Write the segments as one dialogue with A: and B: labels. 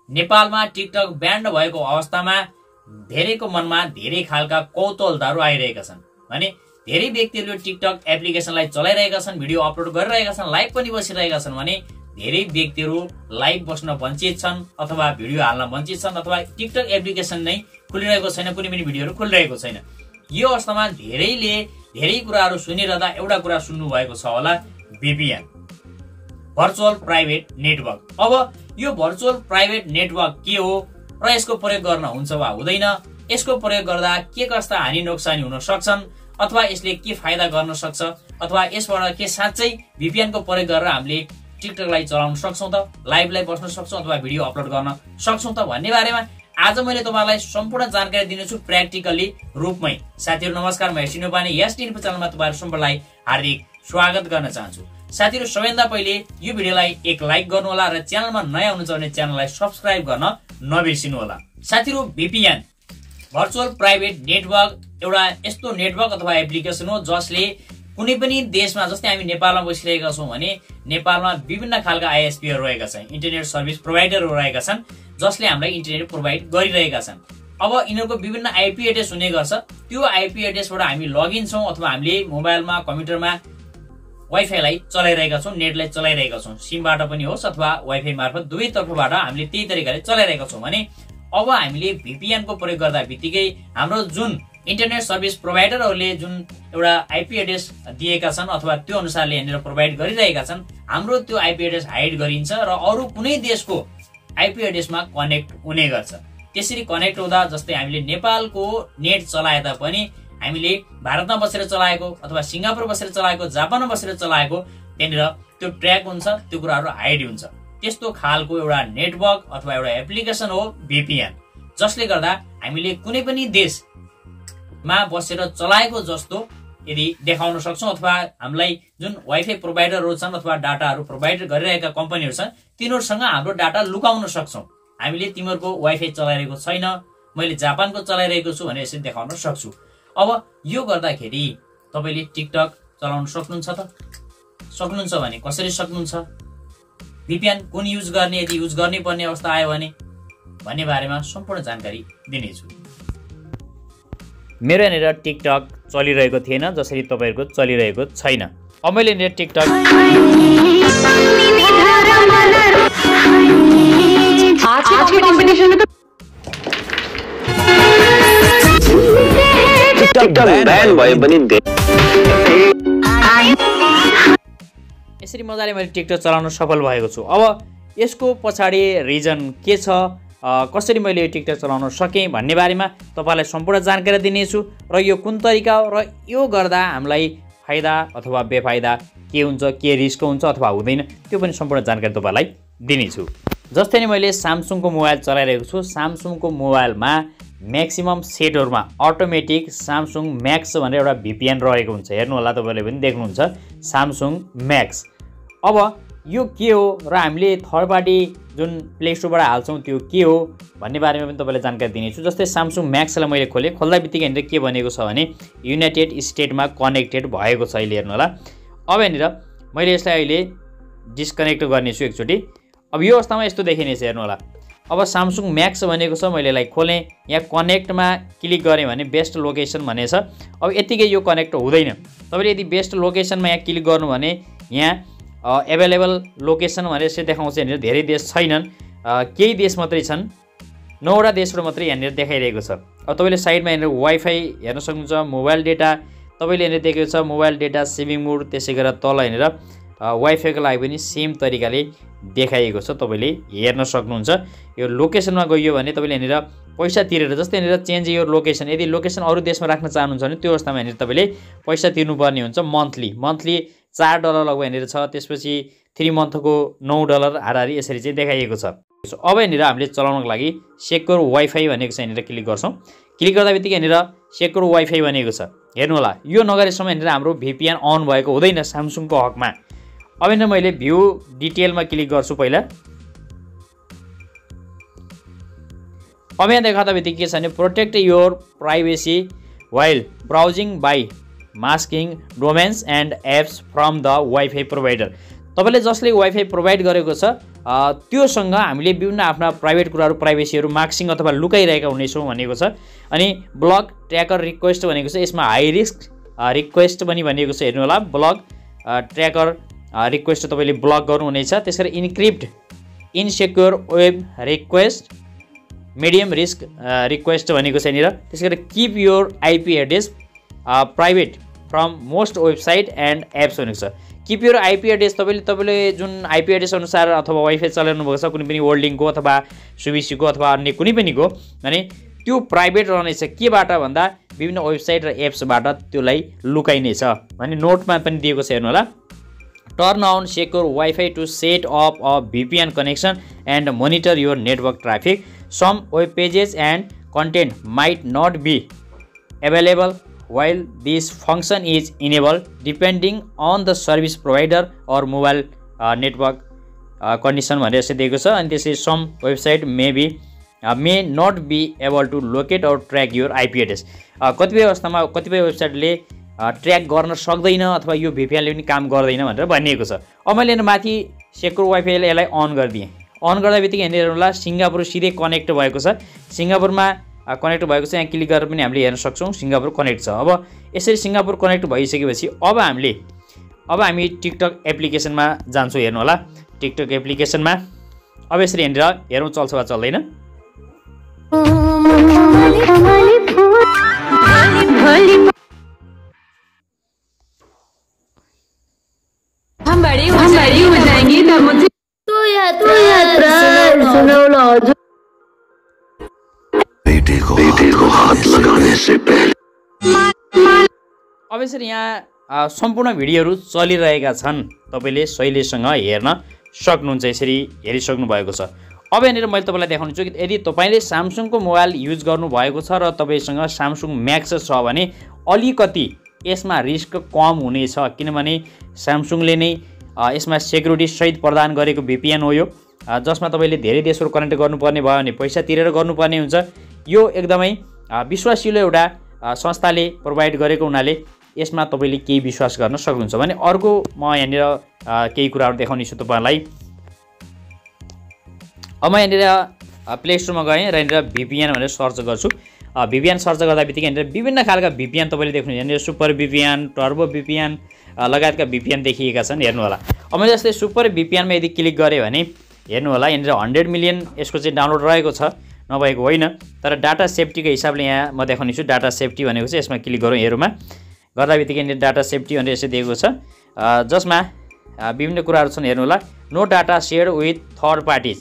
A: नेपालमा TikTok band भएको अवस्थामा धेरैको मनमा धेरै खालका कौतूहलताहरू आइरहेका छन् भने धेरै व्यक्तिहरूले टिकटक एप्लिकेसनलाई चलाइरहेका छन्, भिडियो अपलोड गरिरहेका छन्, लाइभ पनि बसिरहेका छन् भने धेरै व्यक्तिहरू लाइभ बस्न वञ्चित छन् अथवा भिडियो हाल्न वञ्चित छन् अथवा टिकटक एप्लिकेसन नै खुलिरहेको छैन, कुनै पनि भिडियोहरू खुलिरहेको छैन। यो अवस्थामा धेरैले धेरै कुराहरू सुनिरहँदा एउटा कुरा सुन्नु भएको छ होला, VPN भर्चुअल प्राइभेट नेटवर्क। अब यो भर्चुअल प्राइभेट नेटवर्क के हो र यसको प्रयोग गर्न हुन्छ वा हुँदैन, यसको प्रयोग गर्दा के कस्ता हानि नोक्सानी हुन सक्छन् अथवा यसले के फाइदा गर्न सक्छ अथवा यसबाट के साँच्चै VPN को प्रयोग गरेर हामीले टिकटकलाई चलाउन सक्छौं त, लाइभलाई बस्न सक्छौं अथवा भिडियो अपलोड गर्न सक्छौं त भन्ने बारेमा आज मैले तपाईलाई सम्पूर्ण जानकारी दिनेछु प्र्याक्टिकली रूपमै। साथीहरु नमस्कार, म sdinfo sdinfo च्यानलमा तपाईहरु सम्पूर्णलाई हार्दिक स्वागत गर्न चाहन्छु। साथीहरु सबैभन्दा पहिले यो भिडियोलाई एक लाइक गर्नु होला र च्यानलमा नयाँ हुनुहुन्छ भने च्यानललाई सब्स्क्राइब गर्न नबिर्सिनु होला। साथीहरु VPN भर्चुअल प्राइभेट नेटवर्क एउटा यस्तो नेटवर्क अथवा एप्लिकेसन हो जसले कुनै पनि देशमा, जस्तै हामी नेपालमा बसिरहेका छौं भने नेपालमा विभिन्न खालका आईएसपीहरु रहेका छन्, इन्टरनेट सर्भिस प्रोभाइडरहरु रहेका छन् जसले हामीलाई इन्टरनेट प्रोभाइड गरिरहेका छन्। अब यिनीहरुको विभिन्न आईपी एड्रेस हुने गर्छ, त्यो आईपी एड्रेसबाट हामी लगइन छौं अथवा हामीले मोबाइलमा कम्प्युटरमा वाइफाईलाई चलाइरहेका छौं, नेटलाई चलाइरहेका छौं, सिमबाट पनि होस् अथवा वाइफाई मार्फत दुवै तर्फबाट हामीले त्यही तरिकाले चलाइरहेका छौं भने अब हामीले VPN को प्रयोग गर्दा बित्तिकै हाम्रो जुन इन्टरनेट सर्भिस प्रोभाइडरहरूले जुन एउटा आईपी एड्रेस दिएका छन् अथवा त्यो अनुसारले यहाँनिर प्रोभाइड गरिरहेका छन्, हाम्रो त्यो आईपी एड्रेस हाइड गरिन्छ र अरु कुनै देशको आईपी एड्रेसमा कनेक्ट हुने गर्छ। त्यसरी कनेक्ट हुँदा जस्तै हामीले नेपालको नेट चलाए तापनि हामीले भारतमा बसेर चलाएको अथवा सिङ्गापुर बसेर चलाएको, जापानमा बसेर चलाएको त्यहाँनिर त्यो ट्र्याक हुन्छ, त्यो कुराहरू हाइड हुन्छ। त्यस्तो खालको एउटा नेटवर्क अथवा एउटा एप्लिकेसन हो VPN, जसले गर्दा हामीले कुनै पनि देशमा बसेर चलाएको जस्तो यदि देखाउन सक्छौं अथवा हामीलाई जुन वाइफाई प्रोभाइडरहरू छन् अथवा डाटाहरू प्रोभाइड गरिरहेका कम्पनीहरू छन् तिनीहरूसँग हाम्रो डाटा लुकाउन सक्छौं। हामीले तिमीहरूको वाइफाई चलाइरहेको छैन, मैले जापानको चलाइरहेको छु भने यसरी देखाउन सक्छु। अब यो गर्दाखेरि तपाईले टिकटक चलाउन सक्नुहुन्छ त? सक्नुहुन्छ भने कसरी सक्नुहुन्छ? VPN कुन युज गर्ने, यदि युज गर्नै पर्ने अवस्था आयो भने भन्ने बारेमा सम्पूर्ण जानकारी दिनेछु। मेरो यहाँनिर टिकटक चलिरहेको थिएन जसरी तपाईहरुको चलिरहेको छैन। अब मैले यहाँनिर टिकटक यसरी मजाले मैले टिकटक चलाउन सफल भएको छु। अब यसको पछाडी रिजन के छ, कसरी मैले यो टिकटक चलाउन सकेँ भन्ने बारेमा तपाईलाई सम्पूर्ण जानकारी दिनेछु र यो कुन तरिका हो र यो गर्दा हामीलाई फाइदा अथवा बेफाइदा के हुन्छ, के रिस्क हुन्छ अथवा हुँदैन, त्यो पनि सम्पूर्ण जानकारी तपाईलाई दिनेछु। जस्तै नै मैले स्यामसङको मोबाइल चलाइरहेको छु, स्यामसङको मोबाइलमा म्याक्सिमम सेटहरुमा अटोमेटिक स्यामसङ म्याक्स भनेर एउटा VPN रहेको हुन्छ। हेर्नु होला, तपाईले पनि देख्नुहुन्छ स्यामसङ म्याक्स। अब यो के हो र हामीले थर्ड पार्टी जुन प्ले स्टोरबाट हाल्छौं त्यो के हो भन्ने बारेमा पनि तपाईलाई जानकारी दिनेछु। जस्तै स्यामसङ म्याक्सलाई मैले खोले, खोल्दा बित्तिकै यहाँनिर के भनेको छ भने युनाइटेड स्टेटमा कनेक्टेड भएको छ। अहिले हेर्नु होला, अब यहाँनिर मैले यसलाई अहिले डिस्कनेक्ट गर्नेछु एकचोटी। अब यो अवस्थामा यस्तो देखिनेछ, हेर्नु होला। अब स्यामसङ म्याक्स भनेको छ, मैले यसलाई खोले, यहाँ कनेक्टमा क्लिक गरेँ भने बेस्ट लोकेसन भनेछ। अब यतिकै यो कनेक्ट हुँदैन। तपाईले यदि बेस्ट लोकेसनमा यहाँ क्लिक गर्नु भने यहाँ एभाइलेबल लोकेसन भनेर यसरी देखाउँछ। यहाँनिर धेरै देश छैनन्, केही देश मात्रै छन्, 9वटा देशहरु मात्रै यहाँनिर देखाइरहेको छ। अब तपाईले साइडमा यहाँनिर वाइफाई हेर्न सक्नुहुन्छ, मोबाइल डेटा तपाईले यहाँनिर देखेको छ, मोबाइल डेटा सेभिङ मोड, त्यसै गरेर तल यहाँनिर वाइफाईको लागि पनि सेम तरिकाले देखाइएको छ, तपाईले हेर्न सक्नुहुन्छ। यो लोकेसनमा गइयो भने तपाईले यहाँनिर पैसा तिरेर, जस्तै यहाँनिर चेन्ज योर लोकेसन, यदि लोकेसन अरु देशमा राख्न चाहनुहुन्छ भने त्यो अवस्थामा यहाँनिर तपाईले पैसा तिर्नुपर्ने हुन्छ। मन्थली $4 लगभग यहाँनिर छ, त्यसपछि 3 मन्थको $9 हाराहारी यसरी चाहिँ देखाइएको छ। अब यहाँनिर हामीले चलाउनको लागि सेक्योर वाइफाई भनेको छ, यहाँनिर क्लिक गर्छौं। क्लिक गर्दा बित्तिकै यहाँनिर सेक्योर वाइफाई भनेको छ। हेर्नु होला, यो नगरेसम्म यहाँनिर हाम्रो VPN अन भएको हुँदैन स्यामसङको हकमा। अब यहाँनिर मैले भ्यू डिटेलमा क्लिक गर्छु पहिला। अब यहाँ देखाउँदा बित्तिकै के छ भने protect your privacy while browsing by masking domains and apps from the wifi provider. तपाईले जसले वाइफाई प्रोभाइड गरेको छ
B: त्योसँग हामीले विभिन्न आफ्ना प्राइभेट कुराहरू प्राइभेसीहरू मार्क्सिङ अथवा लुकाइरहेका हुनेछौँ भनेको छ। अनि ब्लक ट्र्याकर रिक्वेस्ट भनेको छ, यसमा हाई रिस्क रिक्वेस्ट पनि भनिएको छ। हेर्नु होला, ब्लक ट्र्याकर रिक्वेस्ट तपाईँले ब्लक गर्नुहुनेछ। त्यसरी encrypt insecure web request medium risk request भनेको छ यहाँनिर। त्यसरी keep your IP address private from most website and apps भनेको छ। किप योर आइपी एड्रेस तपाईँले जुन आइपी एड्रेस अनुसार अथवा वाइफाई चलाउनु भएको छ कुनै पनि होल्डिङको अथवा सुबिसीको अथवा अन्य कुनै पनिको, अनि त्यो प्राइभेट रहनेछ। केबाट भन्दा विभिन्न वेबसाइट र एप्सबाट त्यसलाई लुकाइनेछ भने नोटमा पनि दिएको छ। हेर्नु होला, turn on secure WiFi to set up a VPN connection and monitor your network traffic. Some web pages and content might not be available while this function is enabled depending on the service provider or mobile network condition भनेर चाहिँ दिएको छ। अनि त्यसै some website may not be able to locate or track your IP address। कतिपय अवस्थामा कतिपय वेबसाइटले track गर्न सक्दैन अथवा यो VPN ले पनि काम गर्दैन भनेर भनिएको छ। अब मैले माथि सेक्युर वाइफाईले यसलाई अन गरिदिएँ। अन गर्दा बित्तिकै हेर्नु होला, सिङ्गापुर सिधै कनेक्ट भएको छ। सिङ्गापुरमा कनेक्ट भएको छ, यहाँ क्लिक गरेर पनि हामीले हेर्न सक्छौँ सिङ्गापुर कनेक्ट छ। अब यसरी सिङ्गापुर कनेक्ट भइसकेपछि अब हामी टिकटक एप्लिकेसनमा जान्छौँ। हेर्नु होला, टिकटक एप्लिकेसनमा अब यसरी हेरेर हेरौँ चल्छ वा चल्दैन।
C: हम बड़ी हो जाएंगे तब मुझे तो यात्रा सुनो हजुर। बेटे को हाथ लगाने से पहले
B: अब यसरी यहाँ सम्पूर्ण भिडियोहरू चलिरहेका छन्, तपाईँले सहिलेसँग हेर्न सक्नुहुन्छ। यसरी हेरिसक्नु भएको छ। अब यहाँनिर मैले तपाईँलाई देखाउनेछु कि यदि तपाईँले स्यामसङको मोबाइल युज गर्नुभएको छ र तपाईँसँग स्यामसङ म्याक्स छ भने अलिकति यसमा रिस्क कम हुनेछ, किनभने स्यामसङले नै यसमा सेक्युरिटी सहित प्रदान गरेको VPN हो यो, जसमा तपाईँले धेरै देशहरू कनेक्ट गर्नुपर्ने भयो भने पैसा तिरेर गर्नुपर्ने हुन्छ। यो एकदमै विश्वासिलो एउटा संस्थाले प्रोभाइड गरेको हुनाले यसमा तपाईँले केही विश्वास गर्न सक्नुहुन्छ। भने अर्को म यहाँनिर केही कुराहरू देखाउने छु तपाईँलाई। अब म यहाँनिर प्ले स्टोरमा गएँ र यहाँनिर VPN भनेर सर्च गर्छु। VPN सर्च गर्दा बित्तिकै यहाँनिर विभिन्न खालका VPN तपाईँले देख्नुहुन्छ। यहाँनिर सुपर VPN, टर्बो VPN लगायतका VPN देखिएका छन्। हेर्नु होला, अब मैले जस्तै सुपर VPN मा यदि क्लिक गरेँ भने हेर्नु होला, यहाँनिर 100 मिलियन यसको चाहिँ डाउनलोड रहेको छ, नभएको होइन। तर डाटा सेफ्टीको हिसाबले यहाँ म देखाउने छु। डाटा सेफ्टी भनेको चाहिँ यसमा क्लिक गरौँ। हेरुमा गर्दा बित्तिकै यहाँनिर डाटा सेफ्टी भनेर यसो दिएको छ, जसमा विभिन्न कुराहरू छन्। हेर्नु होला, no data share with third parties.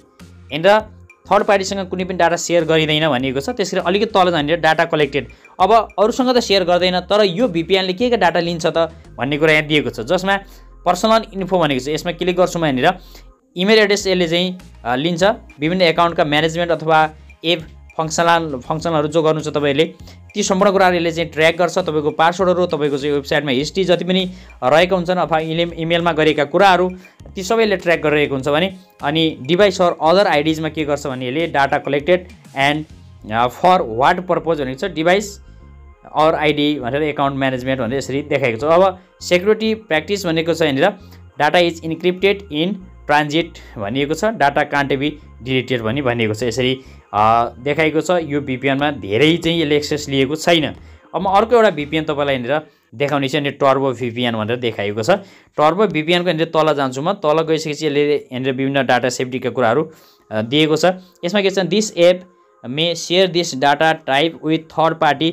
B: यहाँनिर थर्ड पार्टीसँग कुनै पनि डाटा सेयर गरिँदैन भनिएको छ। त्यसरी अलिकति तल जानेर डाटा कलेक्टेड, अब अरूसँग त सेयर गर्दैन तर यो VPN ले के डाटा लिन्छ त भन्ने कुरा यहाँ दिएको छ, जसमा पर्सनल इन्फो भनेको छ। यसमा क्लिक गर्छु म, यहाँनिर इमेल एड्रेस यसले चाहिँ लिन्छ। विभिन्न एकाउन्टका म्यानेजमेन्ट अथवा एप फङ्सनहरू जो गर्नु छ तपाईँले, ती सम्पूर्ण कुराहरू यसले चाहिँ ट्र्याक गर्छ। तपाईँको पासवर्डहरू, तपाईँको चाहिँ वेबसाइटमा हिस्ट्री जति पनि रहेका हुन्छन् अथवा इमेलमा गरेका कुराहरू ती सबैले ट्र्याक गरिरहेको हुन्छ भने। अनि डिभाइस अर अदर आइडिजमा के गर्छ भने यसले data collected and for what purpose भनेको छ, डिभाइस अर आइडी भनेर एकाउन्ट म्यानेजमेन्ट भनेर यसरी देखाएको छ। अब सेक्युरिटी प्र्याक्टिस भनेको छ यहाँनिर data is encrypted in transit भनिएको छ, डाटा कान्ट बी डिलिटेड भनिएको छ। यसरी देखाएको छ। यो VPN मा धेरै चाहिँ यसले एक्सेस लिएको छैन। अब म अर्को एउटा VPN तपाईँलाई यहाँनिर देखाउने चाहिँ टर्बो VPN भनेर देखाएको छ। टर्बो VPN को यहाँनिर तल जान्छु म। तल गइसकेपछि यसले यहाँनिर विभिन्न डाटा सेफ्टीका कुराहरू दिएको छ। यसमा के छ, this app may share this data type with third party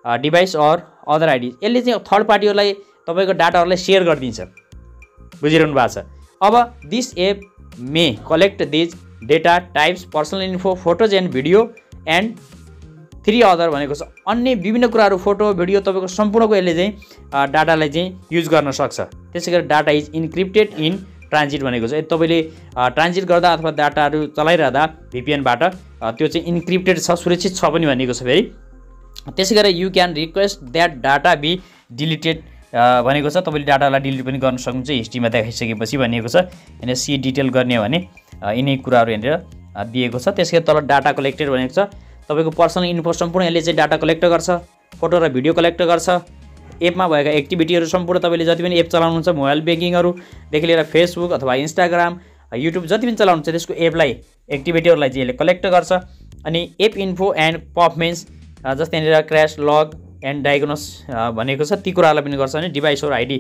B: device or other ID. यसले चाहिँ थर्ड पार्टीहरूलाई तपाईँको डाटाहरूलाई सेयर गरिदिन्छ, बुझिरहनु भएको छ। अब this app may collect these data types personal info photos and video and 3 other भनेको छ। अन्य विभिन्न कुराहरू फोटो भिडियो तपाईँको सम्पूर्णको यसले चाहिँ डाटालाई चाहिँ युज गर्न सक्छ। त्यसै गरी data is encrypted in transit भनेको छ। तपाईँले ट्रान्जिट गर्दा अथवा डाटाहरू चलाइरहँदा VPN बाट त्यो चाहिँ इन्क्रिप्टेड छ, सुरक्षित छ पनि भनेको छ फेरि। त्यसै गरी you can request that data be deleted भनेको छ। तपाईँले डाटालाई डिलिट पनि गर्न सक्नुहुन्छ हिस्ट्रीमा देखाइसकेपछि भनिएको छ। यहाँनिर सी डिटेल गर्ने हो भने यिनै कुराहरू यहाँनिर दिएको छ। त्यसै तल डाटा कलेक्टेड भनेको छ, तपाईँको पर्सनल इन्फो सम्पूर्ण यसले चाहिँ डाटा कलेक्ट गर्छ, फोटो र भिडियो कलेक्ट गर्छ। एपमा भएका एक्टिभिटीहरू सम्पूर्ण तपाईँले जति पनि एप चलाउनुहुन्छ, मोबाइल ब्याङ्किङहरूदेखि लिएर फेसबुक अथवा इन्स्टाग्राम युट्युब जति पनि चलाउनुहुन्छ त्यसको एपलाई एक्टिभिटीहरूलाई चाहिँ यसले कलेक्ट गर्छ। अनि एप इन्फो एन्ड परफर्मेन्स जस्तै यहाँनिर क्र्यास लग एन्ड डायग्नोस भनेको छ, ती कुराहरूलाई पनि गर्छ। अनि डिभाइसहरू आइडी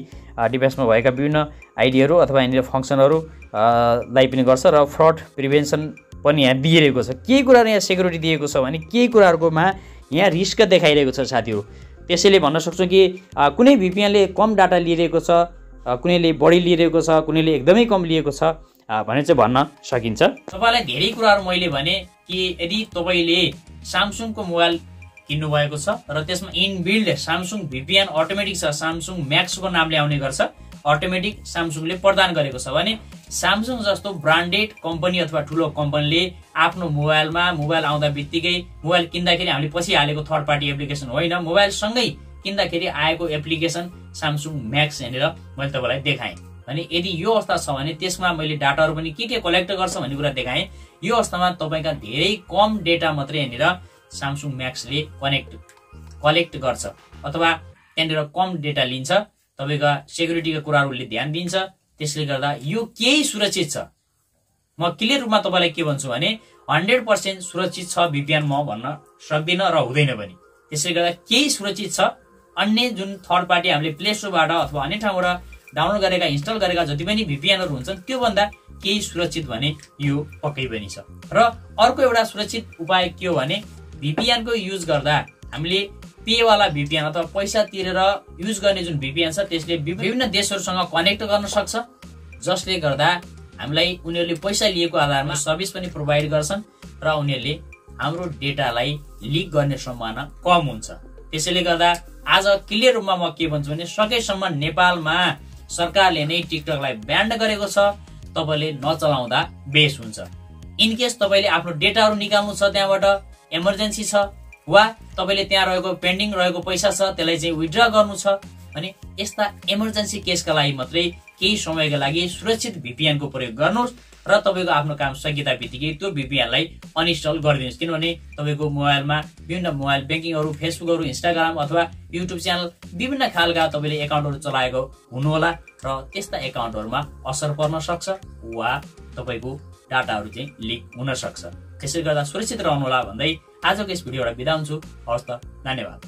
B: डिभाइसमा भएका विभिन्न आइडीहरू अथवा यहाँनिर फङ्सनहरूलाई पनि गर्छ र फ्रड प्रिभेन्सन पनि यहाँ दिइरहेको छ। केही कुराहरू यहाँ सेक्युरिटी दिएको छ भने केही कुराहरूकोमा यहाँ रिस्क देखाइरहेको छ साथीहरू। त्यसैले भन्न सक्छौँ कि कुनै VPNले कम डाटा लिइरहेको छ, कुनैले बढी लिइरहेको छ, कुनैले एकदमै कम लिएको छ भने चाहिँ भन्न सकिन्छ।
A: तपाईँलाई धेरै कुराहरू मैले भने कि यदि तपाईँले स्यामसङको मोबाइल किन्नु भएको छ र त्यसमा इनबिल्ड स्यामसङ VPN अटोमेटिक छ, स्यामसङ म्याक्सको नामले आउने गर्छ, अटोमेटिक स्यामसङले प्रदान गरेको छ भने स्यामसङ जस्तो ब्रान्डेड कम्पनी अथवा ठुलो कम्पनीले आफ्नो मोबाइलमा मोबाइल आउँदा बित्तिकै मोबाइल किन्दाखेरि हामीले पछि हालेको थर्ड पार्टी एप्लिकेसन होइन, मोबाइलसँगै किन्दाखेरि आएको एप्लिकेसन स्यामसङ म्याक्स यहाँनिर मैले तपाईँलाई देखाएँ। अनि यदि यो अवस्था छ भने त्यसमा मैले डाटाहरू पनि के कलेक्ट गर्छ भन्ने कुरा देखाएँ। यो अवस्थामा तपाईँका धेरै कम डेटा मात्रै यहाँनिर स्यामसङ म्याक्सले कलेक्ट गर्छ अथवा त्यहाँनिर कम डेटा लिन्छ। तपाईँका सेक्युरिटीका कुराहरूले ध्यान दिन्छ। त्यसले गर्दा यो केही सुरक्षित छ। म क्लियर रूपमा तपाईँलाई के भन्छु भने 100% सुरक्षित छ VPN म भन्न सक्दिनँ र हुँदैन पनि। त्यसले गर्दा केही सुरक्षित छ। अन्य जुन थर्ड पार्टी हामीले प्ले स्टोरबाट अथवा अन्य ठाउँबाट डाउनलोड गरेका इन्स्टल गरेका जति पनि VPNहरू हुन्छन् त्योभन्दा केही सुरक्षित भने यो पक्कै पनि छ। र अर्को एउटा सुरक्षित उपाय के हो भने VPN को युज गर्दा हामीले पेवाला VPN अथवा पैसा तिरेर युज गर्ने जुन VPN छ त्यसले विभिन्न देशहरूसँग कनेक्ट गर्न सक्छ, जसले गर्दा हामीलाई उनीहरूले पैसा लिएको आधारमा सर्भिस पनि प्रोभाइड गर्छन् र उनीहरूले हाम्रो डेटालाई लिक गर्ने सम्भावना कम हुन्छ। त्यसैले गर्दा आज क्लियर रूपमा म के भन्छु भने सकेसम्म नेपालमा सरकारले नै टिकटकलाई ब्यान्ड गरेको छ, तपाईँले नचलाउँदा बेस हुन्छ। इनकेस तपाईँले आफ्नो डेटाहरू निकाल्नु छ, त्यहाँबाट इमर्जेन्सी छ वा तपाईँले त्यहाँ रहेको पेन्डिङ रहेको पैसा छ त्यसलाई चाहिँ विथड्र गर्नु छ भने यस्ता इमर्जेन्सी केसका लागि मात्रै केही समयका लागि सुरक्षित VPN को प्रयोग गर्नुहोस् र तपाईँको आफ्नो काम सकिँदा बित्तिकै त्यो VPN-लाई अनइन्स्टल गरिदिनुहोस्। किनभने तपाईँको मोबाइलमा विभिन्न मोबाइल ब्याङ्किङहरू, फेसबुकहरू, इन्स्टाग्राम अथवा युट्युब च्यानल विभिन्न खालका तपाईँले एकाउन्टहरू चलाएको हुनुहोला र त्यस्ता एकाउन्टहरूमा असर पर्न सक्छ वा तपाईँको डाटाहरू चाहिँ लिक हुन सक्छ। त्यसैले गर्दा सुरक्षित रहनुहोला भन्दै आजको यस भिडियोबाट बिदा हुन्छु। हवस् त, धन्यवाद।